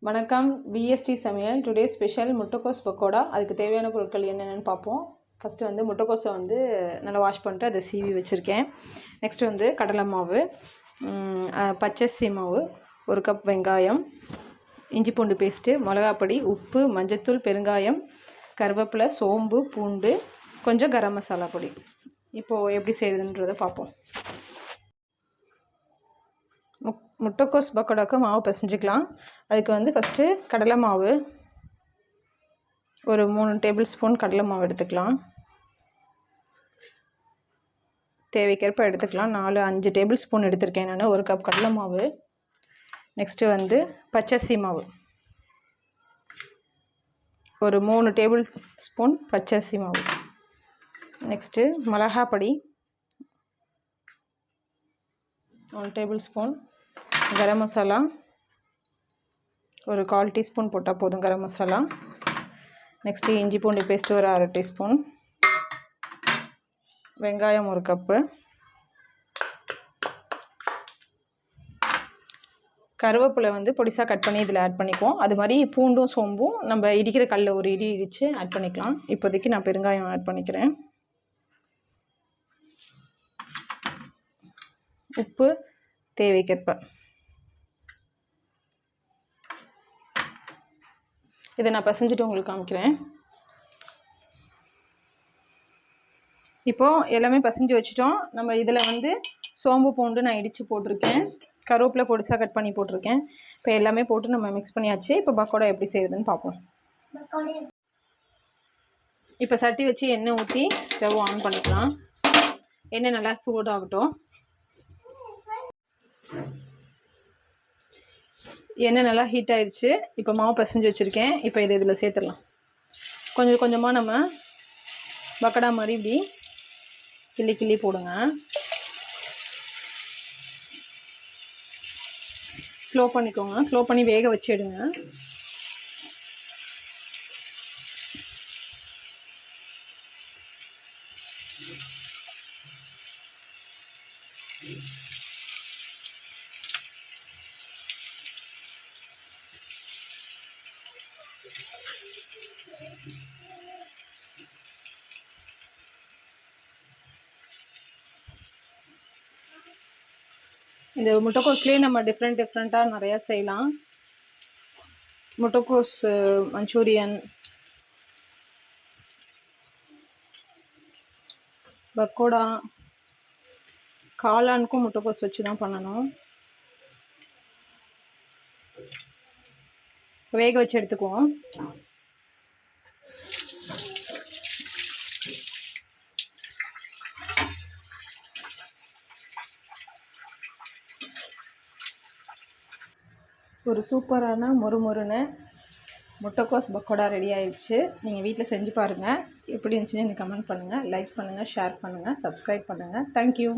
வணக்கம். விஎஸ்டி சமையல். Today special முட்டைக்கோஸ் பக்கோடா. அதுக்கு தேவையான பொருட்கள் என்னென்னு பார்ப்போம். ஃபஸ்ட்டு வந்து முட்டைக்கோஸை வந்து நல்லா வாஷ் பண்ணிட்டு அதை சீவி வச்சுருக்கேன். நெக்ஸ்ட்டு வந்து கடலை மாவு, பச்சரிசி மாவு, 1 கப் வெங்காயம், இஞ்சி பூண்டு பேஸ்ட்டு, மிளகாப்பொடி, உப்பு, மஞ்சத்தூள், பெருங்காயம், கருவேப்பிலை, சோம்பு, பூண்டு, கொஞ்சம் கரம் மசாலா பொடி. இப்போது எப்படி செய்யுதுன்றதை பார்ப்போம். முட்டைக்கோஸ் பக்கோடாக்கு மாவு பிசைஞ்சிக்கலாம். அதுக்கு வந்து ஃபஸ்ட்டு கடலை மாவு ஒரு 3 டேபிள் ஸ்பூன் கடலை மாவு எடுத்துக்கலாம். தேவைக்கேற்ப எடுத்துக்கலாம். 4-5 டேபிள் ஸ்பூன் எடுத்திருக்கேன் நான். 1 கப் கடலை மாவு. நெக்ஸ்ட்டு வந்து பச்சரிசி மாவு ஒரு 3 டேபிள் ஸ்பூன் பச்சரிசி மாவு. Next மிளகாப்பொடி 1 table spoon, garam masala ஒரு 1/4 டீஸ்பூன் போட்டால் போதும் கரம் மசாலா. நெக்ஸ்ட்டு இஞ்சி பூண்டு பேஸ்ட்டு ஒரு 1/2 டீஸ்பூன், வெங்காயம் 1 கப்பு, கருவேப்பிலை வந்து பொடிசாக கட் பண்ணி இதில் ஆட் பண்ணிக்குவோம். அது மாதிரி பூண்டும் சோம்பும் நம்ம இடிக்கிற கல்லில் ஒரு இடி இடித்து ஆட் பண்ணிக்கலாம். இப்போதைக்கு நான் பெருங்காயம் ஆட் பண்ணிக்கிறேன். உப்பு தேவைக்கேற்ப. இதை நான் பிசைஞ்சிட்டு உங்களுக்கு காமிக்கிறேன். இப்போது எல்லாமே பிசைஞ்சு வச்சுட்டோம். நம்ம இதில் வந்து சோம்பு பூண்டு நான் இடித்து போட்டிருக்கேன். கருவேப்பிலை பொடிசாக கட் பண்ணி போட்டிருக்கேன். இப்போ எல்லாமே போட்டு நம்ம மிக்ஸ் பண்ணியாச்சு. இப்போ பக்கோடா எப்படி செய்யுதுன்னு பார்ப்போம். இப்போ சட்டி வச்சு எண்ணெய் ஊற்றி ஸ்டவ் ஆன் பண்ணிக்கலாம். எண்ணெய் நல்லா சூடாகட்டும். எண்ணெய் நல்லா ஹீட் ஆயிடுச்சு. இப்போ மாவு பிசைஞ்சு வச்சுருக்கேன். இப்போ இதில் சேர்த்துடலாம். கொஞ்சம் கொஞ்சமாக நம்ம பக்கோடா மாதிரி இப்படி கிள்ளி கிள்ளி போடுங்க. ஸ்லோ பண்ணிக்கோங்க. ஸ்லோ பண்ணி வேக வச்சு எடுங்க. இந்த முட்டைக்கோஸ்லேயே நம்ம டிஃப்ரெண்ட்டாக நிறையா செய்யலாம். முட்டைக்கோஸ் மஞ்சூரியன், பக்கோடா, காளானுக்கும் முட்டைக்கோஸ் வச்சு தான் பண்ணணும். வேக வச்சு எடுத்துக்குவோம். ஒரு சூப்பரான மொறுமொறுன்னு முட்டைக்கோஸ் பக்கோடா ரெடி ஆயிடுச்சு. நீங்கள் வீட்டில் செஞ்சு பாருங்கள். எப்படி இருந்துச்சுன்னு எனக்கு கமெண்ட் பண்ணுங்கள், லைக் பண்ணுங்கள், ஷேர் பண்ணுங்கள், சப்ஸ்கிரைப் பண்ணுங்கள். தேங்க்யூ.